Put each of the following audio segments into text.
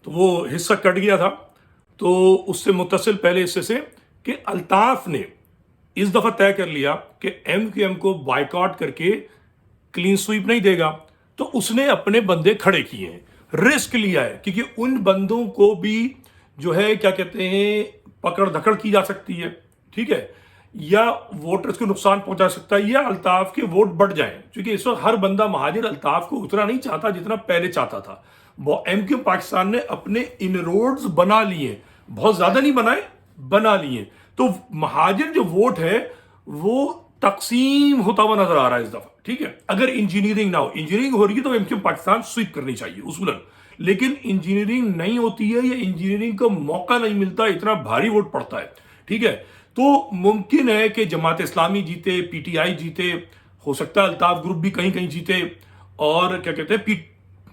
تو وہ حصہ کٹ گیا تھا، تو اس سے متصل پہلے حصے سے کہ الطاف نے اس دفعہ طے کر لیا کہ ایم کیو ایم کو بائیکاٹ کر کے کلین سویپ نہیں دے گا، تو اس نے اپنے بندے کھڑے کیے ہیں، رسک لیا ہے، کیونکہ ان بندوں کو بھی جو ہے کیا کہتے ہیں پکڑ دھکڑ کی جا سکتی ہے، ٹھیک ہے، یا ووٹرز کو نقصان پہنچا سکتا ہے، یا الطاف کے ووٹ بڑھ جائیں، کیونکہ اس وقت ہر بندہ مہاجر الطاف کو اتنا نہیں چاہتا جتنا پہلے چاہتا تھا۔ ایم کیو پاکستان نے اپنے ان روڈز بنا لیے، بہت زیادہ نہیں بنائے، بنا لیے، تو مہاجر جو ووٹ ہے وہ تقسیم ہوتا ہوا نظر آ رہا ہے اس دفعہ، ٹھیک ہے۔ اگر انجینئرنگ نہ ہو، انجینئرنگ ہو رہی ہے تو ایم کیو پاکستان سویپ کرنی چاہیے اصولاً، لیکن انجینئرنگ نہیں ہوتی ہے یا انجینئرنگ کا موقع نہیں ملتا، اتنا بھاری ووٹ پڑتا ہے، ٹھیک ہے، تو ممکن ہے کہ جماعت اسلامی جیتے، پی ٹی آئی جیتے، ہو سکتا ہے الطاف گروپ بھی کہیں کہیں جیتے، اور کیا کہتے ہیں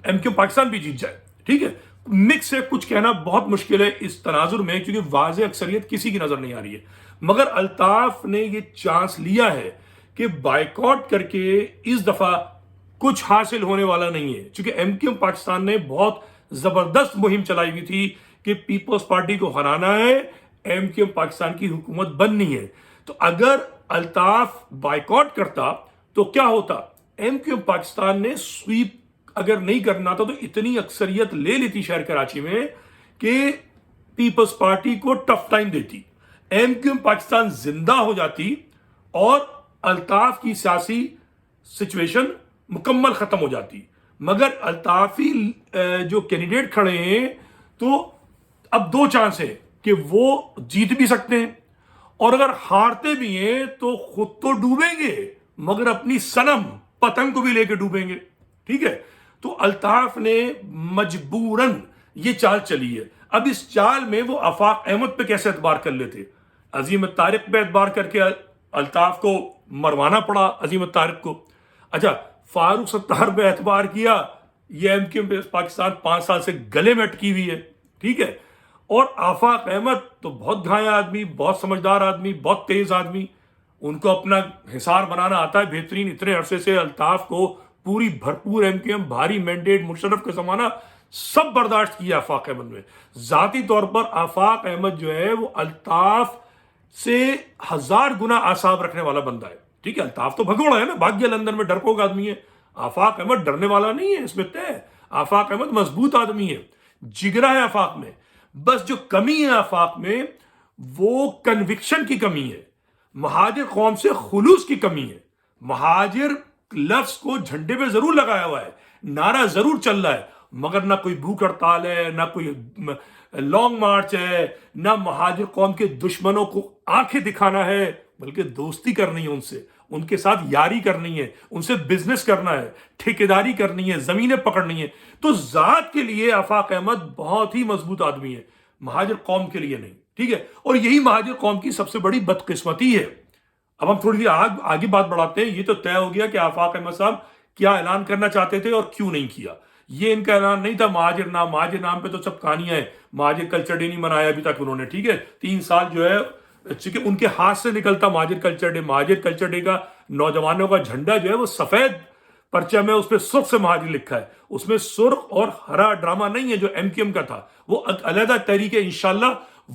ایم کیو پاکستان بھی جیت جائے، ٹھیک ہے۔ مکس ہے، کچھ کہنا بہت مشکل ہے اس تناظر میں، کیونکہ واضح اکثریت کسی کی نظر نہیں آ رہی ہے، مگر الطاف نے یہ چانس لیا ہے کہ بائیکاٹ کر کے اس دفعہ کچھ حاصل ہونے والا نہیں ہے، چونکہ ایم کیو پاکستان نے بہت زبردست مہم چلائی ہوئی تھی کہ پیپلز پارٹی کو ہرانا ہے، ایم کیو پاکستان کی حکومت بننی ہے، تو اگر الطاف بائیکاٹ کرتا تو کیا ہوتا، ایم کیو پاکستان نے سویپ اگر نہیں کرنا تھا تو اتنی اکثریت لے لیتی شہر کراچی میں کہ پیپلز پارٹی کو ٹف ٹائم دیتی، ایم کیو پاکستان زندہ ہو جاتی اور الطاف کی سیاسی سچویشن مکمل ختم ہو جاتی، مگر الطافی جو کینڈیڈیٹ کھڑے ہیں تو اب دو چانس ہے کہ وہ جیت بھی سکتے ہیں، اور اگر ہارتے بھی ہیں تو خود تو ڈوبیں گے مگر اپنی صنم پتنگ کو بھی لے کے ڈوبیں گے، ٹھیک ہے۔ تو الطاف نے مجبوراً یہ چال چلی ہے، اب اس چال میں وہ آفاق احمد پہ کیسے اعتبار کر لیتے، عظیم طارق پہ اعتبار کر کے الطاف کو مروانا پڑا، عظیم طارق کو، اچھا فاروق ستار پہ اعتبار کیا، یہ ایم کیو پاکستان 5 سال سے گلے میں اٹکی ہوئی ہے، ٹھیک ہے، اور آفاق احمد تو بہت گھایا آدمی، بہت سمجھدار آدمی، بہت تیز آدمی، ان کو اپنا حصار بنانا آتا ہے بہترین، اتنے عرصے سے الطاف کو پوری بھرپور ایم کیو ایم بھاری مینڈیٹ، مشرف کا زمانہ سب برداشت کیا آفاق احمد میں، ذاتی طور پر آفاق احمد جو ہے وہ الطاف سے 1000 گنا اعصاب رکھنے والا بندہ ہے، ٹھیک ہے، الطاف تو بھگوڑا ہے نا، بھاگ گیا لندن میں، ڈرپوک آدمی ہے، آفاق احمد ڈرنے والا نہیں ہے، اس میں طے ہے، آفاق احمد مضبوط آدمی ہے، جگرا ہے آفاق میں، بس جو کمی ہے آفاق میں وہ کنوکشن کی کمی ہے، مہاجر قوم سے خلوص کی کمی ہے، مہاجر لفظ کو جھنڈے پہ ضرور لگایا ہوا ہے، نعرہ ضرور چل رہا ہے، مگر نہ کوئی بھوک ہڑتال ہے، نہ کوئی لانگ مارچ ہے، نہ مہاجر قوم کے دشمنوں کو آنکھیں دکھانا ہے، بلکہ دوستی کرنی ہے ان سے، ان کے ساتھ یاری کرنی ہے، ان سے بزنس کرنا ہے، ٹھیکیداری کرنی ہے، زمینیں پکڑنی ہے، تو ذات کے لیے آفاق احمد بہت ہی مضبوط آدمی ہے، مہاجر قوم کے لیے نہیں، ٹھیک ہے، اور یہی مہاجر قوم کی سب سے بڑی بدقسمتی ہے۔ اب ہم تھوڑی سی آگے بات بڑھاتے ہیں، یہ تو طے ہو گیا کہ آفاق احمد صاحب کیا اعلان کرنا چاہتے تھے اور کیوں نہیں کیا، یہ ان کا اعلان نہیں تھا، مہاجر نام پہ تو سب کہانیاں ہیں، مہاجر کلچر ڈے نہیں منایا ابھی تک انہوں نے، ٹھیک ہے، 3 سال جو ہے چونکہ ان کے ہاتھ سے نکلتا مہاجر کلچر ڈے کا نوجوانوں کا جھنڈا جو ہے وہ سفید پرچم ہے، اس پہ سرخ سے مہاجر لکھا ہے، اس میں سرخ اور ہرا ڈرامہ نہیں ہے جو ایم کیو ایم کا تھا، وہ علیحدہ تحریک ہے، انشاءاللہ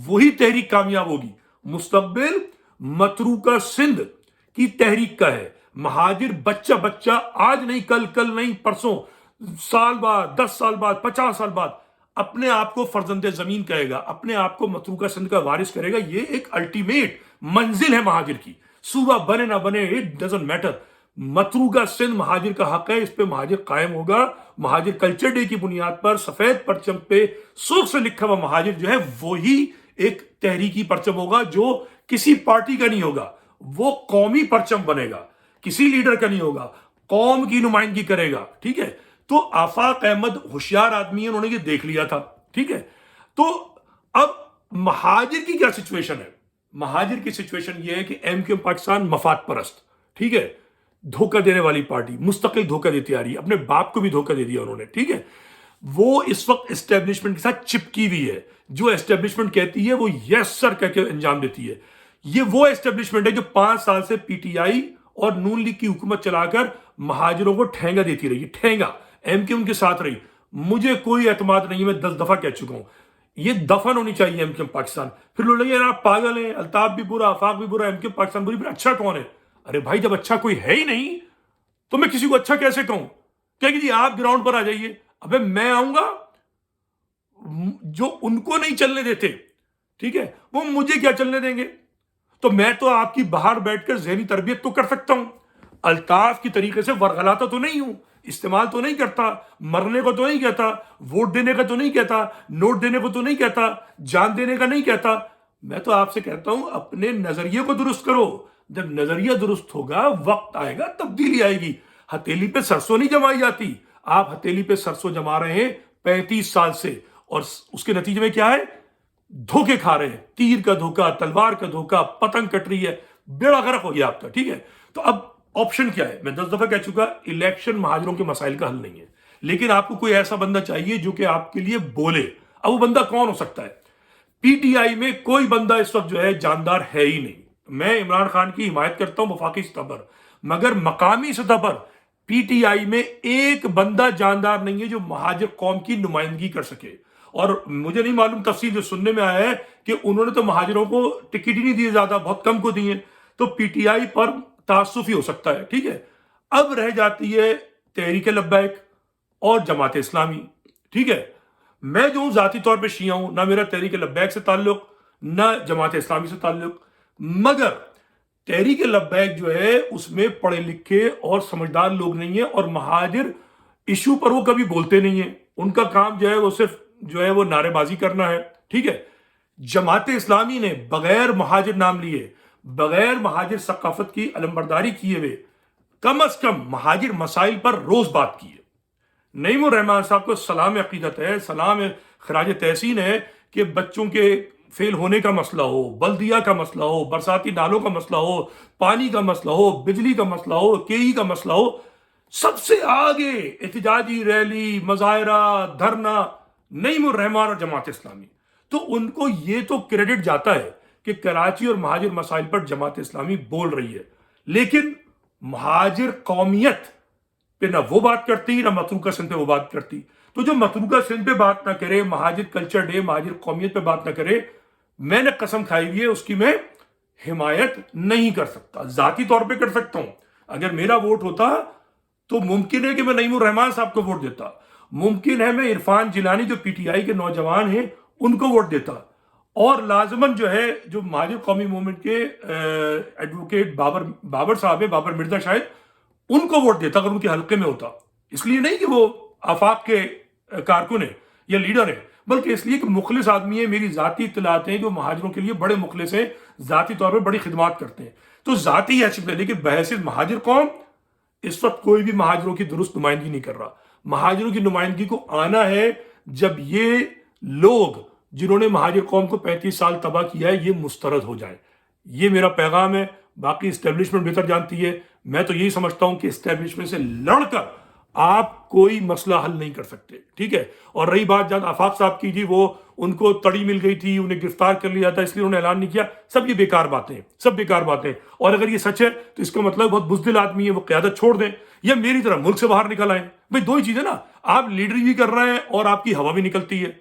وہی تحریک کامیاب ہوگی، مستقبل متروکہ سندھ کی تحریک کا ہے، مہاجر بچہ آج نہیں، کل نہیں، پرسوں، سال بعد، 10 سال بعد، 50 سال بعد اپنے آپ کو فرزند زمین کہے گا، اپنے آپ کو متروکہ سندھ کا وارث کرے گا، یہ ایک الٹیمیٹ منزل ہے مہاجر کی، صوبہ بنے نہ بنے اٹ ڈزنٹ میٹر، متروکہ سندھ مہاجر کا حق ہے، اس پہ مہاجر قائم ہوگا، مہاجر کلچر ڈے کی بنیاد پر سفید پرچم پہ سرخ سے لکھا ہوا مہاجر جو ہے وہی ایک تحریکی پرچم ہوگا جو کسی پارٹی کا نہیں ہوگا، وہ قومی پرچم بنے گا، کسی لیڈر کا نہیں ہوگا، قوم کی نمائندگی کرے گا، ٹھیک ہے۔ تو آفاق احمد ہوشیار آدمی ہے، انہوں نے یہ دیکھ لیا تھا، ٹھیک ہے۔ تو اب مہاجر کی کیا سچویشن ہے، مہاجر کی سچویشن یہ ہے کہ ایم کیو پاکستان مفاد پرست، ٹھیک ہے، دھوکہ دینے والی پارٹی، مستقل دھوکہ دیتی آ رہی ہے، اپنے باپ کو بھی دھوکہ دے دیا انہوں نے، ٹھیک ہے، وہ اس وقت اسٹیبلشمنٹ کے ساتھ چپکی ہوئی ہے، جو اسٹیبلشمنٹ کہتی ہے وہ یس سر کہہ کے انجام دیتی ہے، یہ وہ اسٹیبلشمنٹ ہے جو 5 سال سے پی ٹی آئی اور نون لیگ کی حکومت چلا کر مہاجروں کو ٹھینگا دیتی رہی، ٹھینگا ایم کیو ان کے ساتھ رہی، مجھے کوئی اعتماد نہیں ہے، میں 10 دفعہ کہہ چکا ہوں، یہ دفن ہونی چاہیے ایم کیو ایم پاکستان۔ پھر لوگ لگے آپ پاگل ہیں، الطاف بھی برا، آفاق بھی برا، ایم کیو ایم پاکستان بری، پھر اچھا کون ہے؟ ارے بھائی جب اچھا کوئی ہے ہی نہیں تو میں کسی کو اچھا کیسے کہوں؟ کہ جی آپ گراؤنڈ پر آ جائیے، ابے میں آؤں گا، جو ان کو نہیں چلنے دیتے، ٹھیک ہے، وہ مجھے کیا چلنے دیں گے؟ تو میں تو آپ کی باہر بیٹھ کر ذہنی تربیت تو کر سکتا ہوں، الطاف کی طریقے سے ورغلاتا تو نہیں ہوں، استعمال تو نہیں کرتا، مرنے کو تو نہیں کہتا، ووٹ دینے کا تو نہیں کہتا، نوٹ دینے کو تو نہیں کہتا، جان دینے کا نہیں کہتا۔ میں تو آپ سے کہتا ہوں اپنے نظریے کو درست کرو، جب نظریہ درست ہوگا وقت آئے گا تبدیلی آئے گی۔ ہتھیلی پہ سرسوں نہیں جمائی جاتی، آپ ہتھیلی پہ سرسوں جما رہے ہیں 35 سال سے، اور اس کے نتیجے میں کیا ہے؟ دھوکے کھا رہے ہیں، تیر کا دھوکا، تلوار کا دھوکا، پتنگ کٹ رہی ہے، بیڑا غرق ہو گیا آپ کا، ٹھیک ہے۔ تو اب آپشن کیا ہے؟ میں 10 دفعہ کہہ چکا، الیکشن مہاجروں کے مسائل کا حل نہیں ہے، لیکن آپ کو کوئی ایسا بندہ چاہیے جو کہ آپ کے لیے بولے۔ اب وہ بندہ کون ہو سکتا ہے؟ پی ٹی آئی میں کوئی بندہ اس وقت جو ہے جاندار ہے ہی نہیں۔ میں عمران خان کی حمایت کرتا ہوں وفاقی سطح پر، مگر مقامی سطح پر پی ٹی آئی میں ایک بندہ جاندار نہیں ہے جو مہاجر قوم کی نمائندگی کر سکے۔ اور مجھے نہیں معلوم، تفصیل جو سننے میں آیا ہے کہ انہوں نے تو مہاجروں کو ٹکٹ ہی نہیں دیے، زیادہ بہت کم کو دیے، تو پی ٹی آئی پر تعصف ہی ہو سکتا ہے، ٹھیک ہے۔ اب رہ جاتی ہے تحریک لبیک اور جماعت اسلامی، ٹھیک ہے۔ میں جو ہوں ذاتی طور پہ شیعہ ہوں، نہ میرا تحریک لبیک سے تعلق، نہ جماعت اسلامی سے تعلق، مگر تحریک لبیک جو ہے اس میں پڑھے لکھے اور سمجھدار لوگ نہیں ہیں، اور مہاجر ایشو پر وہ کبھی بولتے نہیں ہیں، ان کا کام جو ہے وہ صرف جو ہے وہ نعرے بازی کرنا ہے، ٹھیک ہے۔ جماعت اسلامی نے بغیر مہاجر نام لیے، بغیر مہاجر ثقافت کی علمبرداری کیے ہوئے، کم از کم مہاجر مسائل پر روز بات کی ہے۔ نعیم الرحمان صاحب کو سلام عقیدت ہے، سلام خراج تحسین ہے کہ بچوں کے فیل ہونے کا مسئلہ ہو، بلدیہ کا مسئلہ ہو، برساتی نالوں کا مسئلہ ہو، پانی کا مسئلہ ہو، بجلی کا مسئلہ ہو، کے کا مسئلہ ہو، سب سے آگے احتجاجی ریلی، مظاہرہ، دھرنا نعیم الرحمان اور جماعت اسلامی۔ تو ان کو یہ تو کریڈٹ جاتا ہے کہ کراچی اور مہاجر مسائل پر جماعت اسلامی بول رہی ہے، لیکن مہاجر قومیت پہ نہ وہ بات کرتی، نہ متروکہ سندھ پہ وہ بات کرتی۔ تو جو متروکہ سندھ پہ بات نہ کرے، مہاجر کلچر ڈے، مہاجر قومیت پہ بات نہ کرے، میں نے قسم کھائی ہوئی ہے اس کی میں حمایت نہیں کر سکتا۔ ذاتی طور پہ کر سکتا ہوں، اگر میرا ووٹ ہوتا تو ممکن ہے کہ میں نعیم الرحمان صاحب کو ووٹ دیتا، ممکن ہے میں عرفان جیلانی جو پی ٹی آئی کے نوجوان ہیں ان کو ووٹ دیتا، اور لازماً جو ہے جو مہاجر قومی موومنٹ کے ایڈوکیٹ بابر صاحب ہیں، بابر مرزا شاہد، ان کو ووٹ دیتا اگر ان کے حلقے میں ہوتا۔ اس لیے نہیں کہ وہ آفاق کے کارکن ہیں یا لیڈر ہیں، بلکہ اس لیے کہ مخلص آدمی ہے، میری ذاتی اطلاعات ہیں جو مہاجروں کے لیے بڑے مخلص ہیں، ذاتی طور پر بڑی خدمات کرتے ہیں۔ تو ذاتی حیثیت میں، لیکن بحیثیت مہاجر قوم اس وقت کوئی بھی مہاجروں کی درست نمائندگی نہیں کر رہا۔ مہاجروں کی نمائندگی کو آنا ہے جب یہ لوگ جنہوں نے مہاجر قوم کو 35 سال تباہ کیا ہے یہ مسترد ہو جائیں۔ یہ میرا پیغام ہے۔ باقی اسٹیبلشمنٹ بہتر جانتی ہے، میں تو یہی سمجھتا ہوں کہ اسٹیبلشمنٹ سے لڑ کر آپ کوئی مسئلہ حل نہیں کر سکتے، ٹھیک ہے۔ اور رہی بات جان آفاق صاحب کی، جی وہ ان کو تڑی مل گئی تھی، انہیں گرفتار کر لیا تھا اس لیے انہوں نے اعلان نہیں کیا، سب یہ بیکار باتیں ہیں، سب بیکار باتیں۔ اور اگر یہ سچ ہے تو اس کا مطلب بہت بزدل آدمی ہے، وہ قیادت چھوڑ دیں یا میری طرح ملک سے باہر نکل آئیں۔ بھائی دو ہی چیزیں نا، آپ لیڈری بھی کر رہے ہیں اور آپ کی ہوا بھی نکلتی ہے،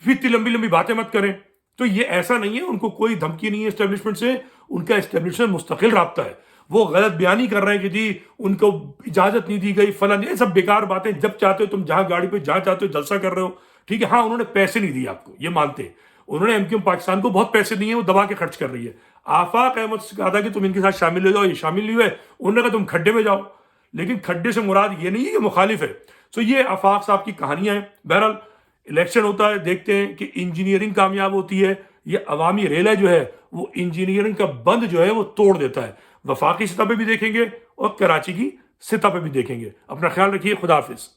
پھر اتنی لمبی لمبی باتیں مت کریں۔ تو یہ ایسا نہیں ہے، ان کو کوئی دھمکی نہیں ہے اسٹیبلشمنٹ سے، ان کا اسٹیبلشمنٹ مستقل رابطہ ہے۔ وہ غلط بیانی کر رہے ہیں کہ جی ان کو اجازت نہیں دی گئی فلاں، یہ سب بیکار باتیں۔ جب چاہتے ہو تم جہاں گاڑی پہ جہاں چاہتے ہو جلسہ کر رہے ہو، ٹھیک ہے۔ ہاں انہوں نے پیسے نہیں دیے آپ کو، یہ مانتے ہیں، انہوں نے ایم کیو ایم پاکستان کو بہت پیسے دیے ہیں، وہ دبا کے خرچ کر رہی ہے۔ آفاق احمد سے کہا تھا کہ تم ان کے ساتھ شامل ہو جاؤ، یہ شامل نہیں ہوئے، انہوں نے کہا تم کھڈے میں جاؤ، لیکن کھڈے سے مراد یہ نہیں ہے کہ مخالف ہے۔ سو یہ آفاق صاحب کی کہانیاں ہیں۔ بہرحال الیکشن ہوتا ہے، دیکھتے ہیں کہ انجینئرنگ کامیاب ہوتی ہے، یہ عوامی ریلہ جو ہے وہ انجینئرنگ کا بند جو ہے وہ توڑ دیتا ہے۔ وفاقی سطح پہ بھی دیکھیں گے اور کراچی کی سطح پہ بھی دیکھیں گے۔ اپنا خیال رکھیے، خدا حافظ۔